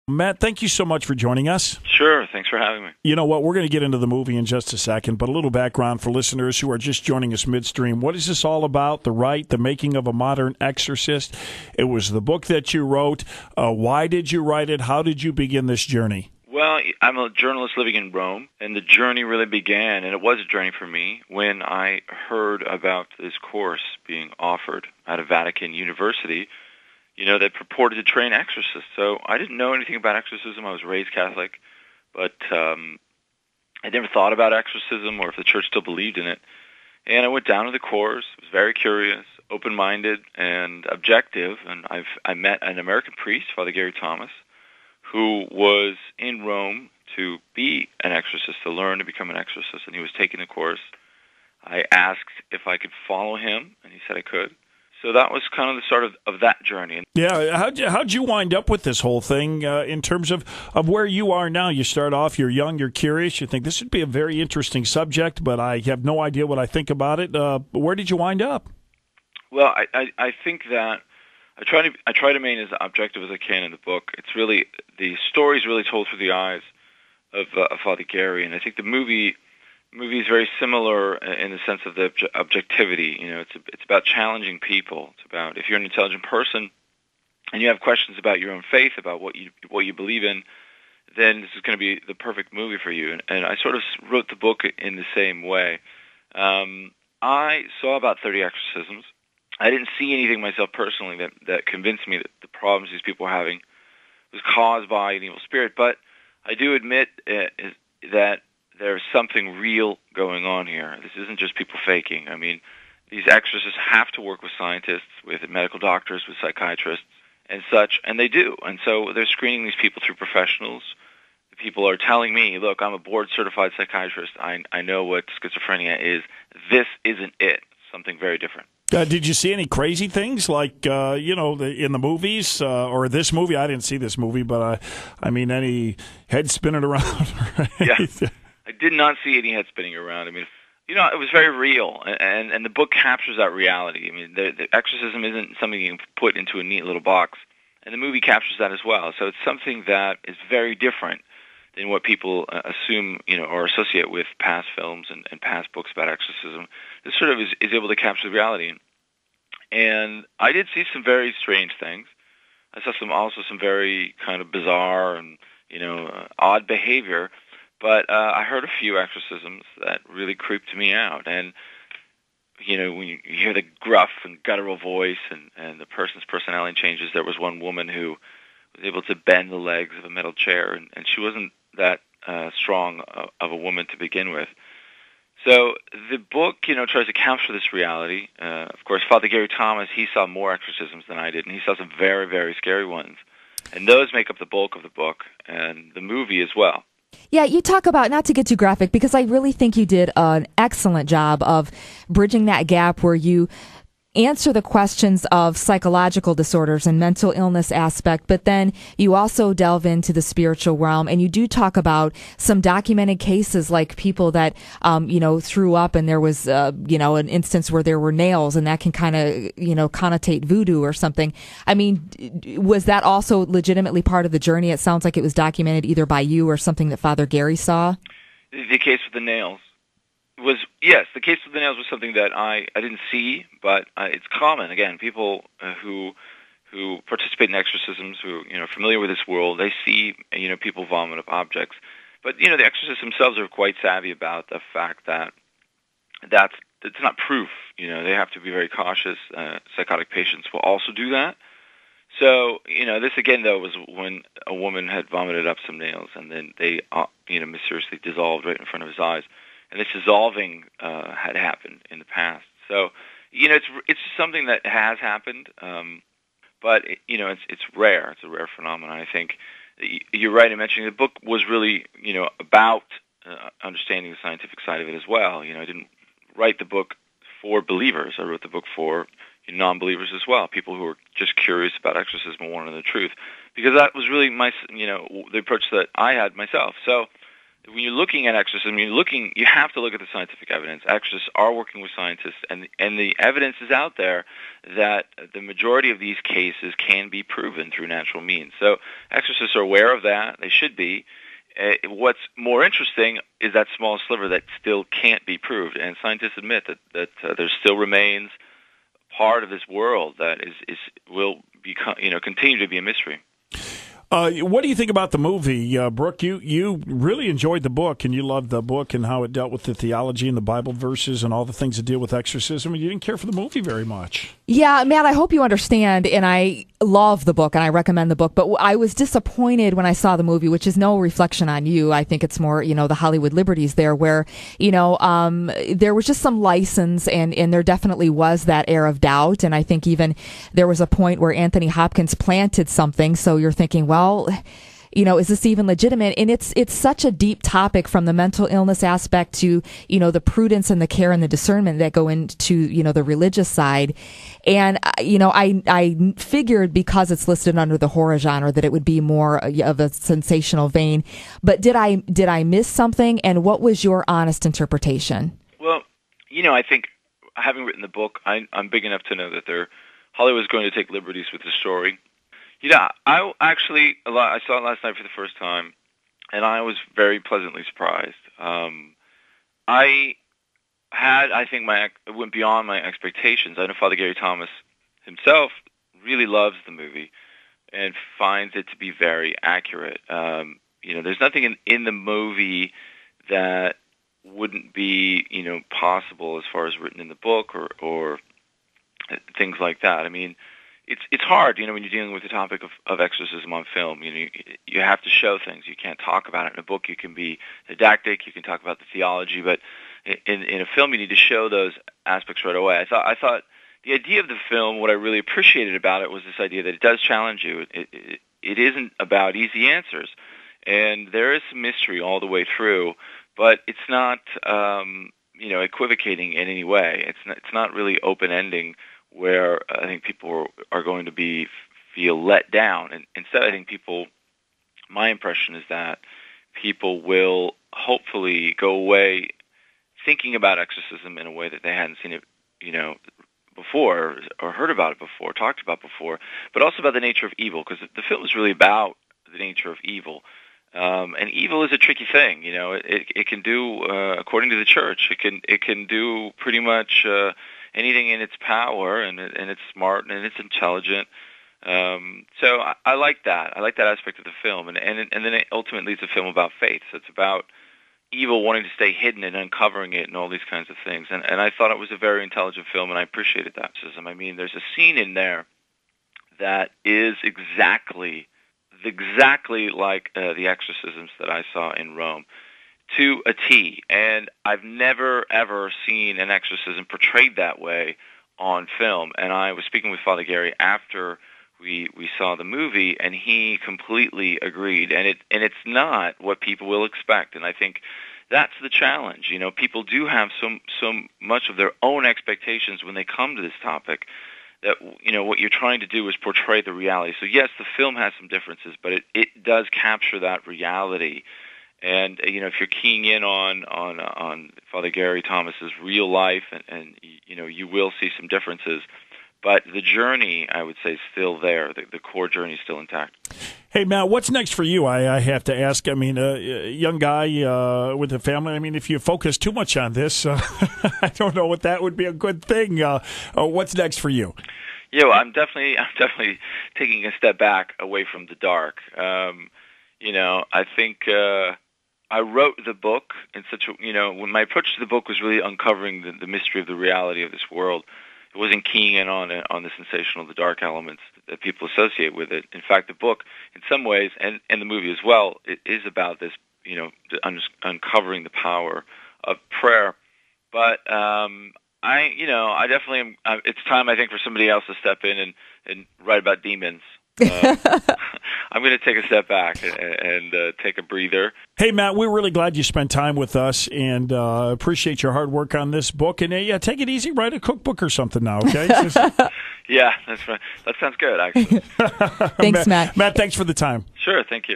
Matt, thank you so much for joining us. Sure. Thanks for having me. You know what? We're going to get into the movie in just a second, but a little background for listeners who are just joining us midstream. What is this all about? The Rite, the making of a modern exorcist. It was the book that you wrote. Why did you write it? How did you begin this journey? Well, I'm a journalist living in Rome, and the journey really began, and it was a journey for me, when I heard about this course being offered at a Vatican university, that purported to train exorcists. So I didn't know anything about exorcism. I was raised Catholic, but I never thought about exorcism or if the church still believed in it. And I went down to the course, was very curious, open-minded, and objective, and I met an American priest, Father Gary Thomas, who was in Rome to be an exorcist, to learn to become an exorcist, and he was taking the course. I asked if I could follow him, and he said I could. So that was kind of the start of that journey. Yeah, how'd you wind up with this whole thing in terms of where you are now? You start off, you're young, you're curious, you think this would be a very interesting subject, but I have no idea what I think about it. Where did you wind up? Well, I think that I try to remain as objective as I can in the book. It's really, the story is really told through the eyes of Father Gary, and I think the movie is very similar in the sense of the objectivity. It's about challenging people. It's about, if you're an intelligent person and you have questions about your own faith, about what you believe in, then this is going to be the perfect movie for you. And I sort of wrote the book in the same way. I saw about 30 exorcisms. I didn't see anything myself personally that convinced me that the problems these people were having was caused by an evil spirit. But I do admit that there's something real going on here. This isn't just people faking. I mean, these exorcists have to work with scientists, with medical doctors, with psychiatrists, and such, and they do. And so they're screening these people through professionals. The people are telling me, look, I'm a board-certified psychiatrist. I know what schizophrenia is. This isn't it. Something very different. Did you see any crazy things like, in the movies or this movie? I didn't see this movie, but I mean, any head spinning around? Right? Yeah. I did not see any head spinning around. I mean, it was very real, and the book captures that reality. I mean, the exorcism isn't something you can put into a neat little box, and the movie captures that as well. So it's something that is very different than what people assume, or associate with past films and past books about exorcism. This sort of is able to capture the reality. And I did see some very strange things. I saw some very kind of bizarre and, odd behavior. But I heard a few exorcisms that really creeped me out. And, when you hear the gruff and guttural voice and the person's personality changes, there was one woman who was able to bend the legs of a metal chair, and she wasn't that strong of a woman to begin with. So the book, tries to capture this reality. Of course, Father Gary Thomas, he saw more exorcisms than I did, and he saw some very, very scary ones. And those make up the bulk of the book, and the movie as well. Yeah, you talk about, not to get too graphic, because I really think you did an excellent job of bridging that gap where you answer the questions of psychological disorders and mental illness aspect, but then you also delve into the spiritual realm, and you do talk about some documented cases like people that, threw up, and there was, an instance where there were nails, and that can kind of, connotate voodoo or something. I mean, was that also legitimately part of the journey? It sounds like it was documented either by you or something that Father Gary saw. The case with the nails. Yes, the case of the nails was something that I didn't see, but it's common. Again, people who participate in exorcisms, who are familiar with this world, they see people vomit up objects. But the exorcists themselves are quite savvy about the fact that it's not proof. They have to be very cautious. Psychotic patients will also do that. So this again though was when a woman had vomited up some nails, and then they mysteriously dissolved right in front of his eyes. And this dissolving had happened in the past. So, it's something that has happened, but it's rare. It's a rare phenomenon. I think you're right in mentioning the book was really about understanding the scientific side of it as well. I didn't write the book for believers. I wrote the book for non-believers as well, people who were just curious about exorcism and wanted to know the truth, because that was really the approach that I had myself. So when you're looking at exorcism, you have to look at the scientific evidence. Exorcists are working with scientists, and the evidence is out there that the majority of these cases can be proven through natural means. So exorcists are aware of that. They should be. What's more interesting is that small sliver that still can't be proved, and scientists admit that there still remains part of this world that will become, continue to be a mystery. What do you think about the movie, Brooke? You really enjoyed the book, and you loved the book and how it dealt with the theology and the Bible verses and all the things that deal with exorcism, and you didn't care for the movie very much. Yeah, Matt, I hope you understand, and I love the book, and I recommend the book, but I was disappointed when I saw the movie, which is no reflection on you. I think it's more, the Hollywood liberties there, where, there was just some license, and there definitely was that air of doubt, and I think even there was a point where Anthony Hopkins planted something, so you're thinking, well, is this even legitimate? And it's such a deep topic, from the mental illness aspect to, the prudence and the care and the discernment that go into, the religious side. And, I figured because it's listed under the horror genre that it would be more of a sensational vein. But did I miss something? And what was your honest interpretation? Well, I think having written the book, I'm big enough to know that Hollywood's going to take liberties with the story. I saw it last night for the first time, and I was very pleasantly surprised. I think it went beyond my expectations. I know Father Gary Thomas himself really loves the movie and finds it to be very accurate. There's nothing in the movie that wouldn't be, possible as far as written in the book or things like that. I mean, it's hard, when you're dealing with the topic of exorcism on film. You have to show things. You can't talk about it. In a book, you can be didactic. You can talk about the theology, but in a film, you need to show those aspects right away. I thought the idea of the film, what I really appreciated about it was this idea that it does challenge you. It isn't about easy answers, and there is some mystery all the way through, but it's not equivocating in any way. It's not really open-ending, where I think people are going to feel let down. And instead, I think my impression is that people will hopefully go away thinking about exorcism in a way that they hadn't seen it, before, or heard about it before, talked about before, but also about the nature of evil, because the film is really about the nature of evil. And evil is a tricky thing. It can do, according to the church, it can do pretty much anything in its power, and it's smart and it's intelligent. So I like that. I like that aspect of the film, and then it ultimately is a film about faith. So it's about evil wanting to stay hidden and uncovering it and all these kinds of things. And I thought it was a very intelligent film, and I appreciated that. I mean, there's a scene in there that is exactly like the exorcisms that I saw in Rome, to a T. And I've never, ever seen an exorcism portrayed that way on film. And I was speaking with Father Gary after we saw the movie, and he completely agreed. And it's not what people will expect. And I think that's the challenge. People do have so much of their own expectations when they come to this topic, that what you're trying to do is portray the reality. So yes, the film has some differences, but it does capture that reality. And if you're keying in on Father Gary Thomas's real life, and you will see some differences, but the journey, I would say, is still there. The core journey is still intact. Hey, Matt, what's next for you? I have to ask. I mean, a young guy with a family. I mean, if you focus too much on this, I don't know what that would be a good thing. What's next for you? Yeah, well, I'm definitely taking a step back away from the dark. I think I wrote the book in such a, when my approach to the book was really uncovering the mystery of the reality of this world. It wasn't keying in on the sensational, the dark elements that people associate with it. In fact, the book, in some ways, and the movie as well, it is about this, uncovering the power of prayer. But I definitely am. It's time, I think, for somebody else to step in and write about demons. I'm going to take a step back and take a breather. Hey, Matt, we're really glad you spent time with us, and appreciate your hard work on this book. And take it easy, write a cookbook or something now, okay? Yeah, that's right. That sounds good, actually. Thanks, Matt. Matt, thanks for the time. Sure, thank you.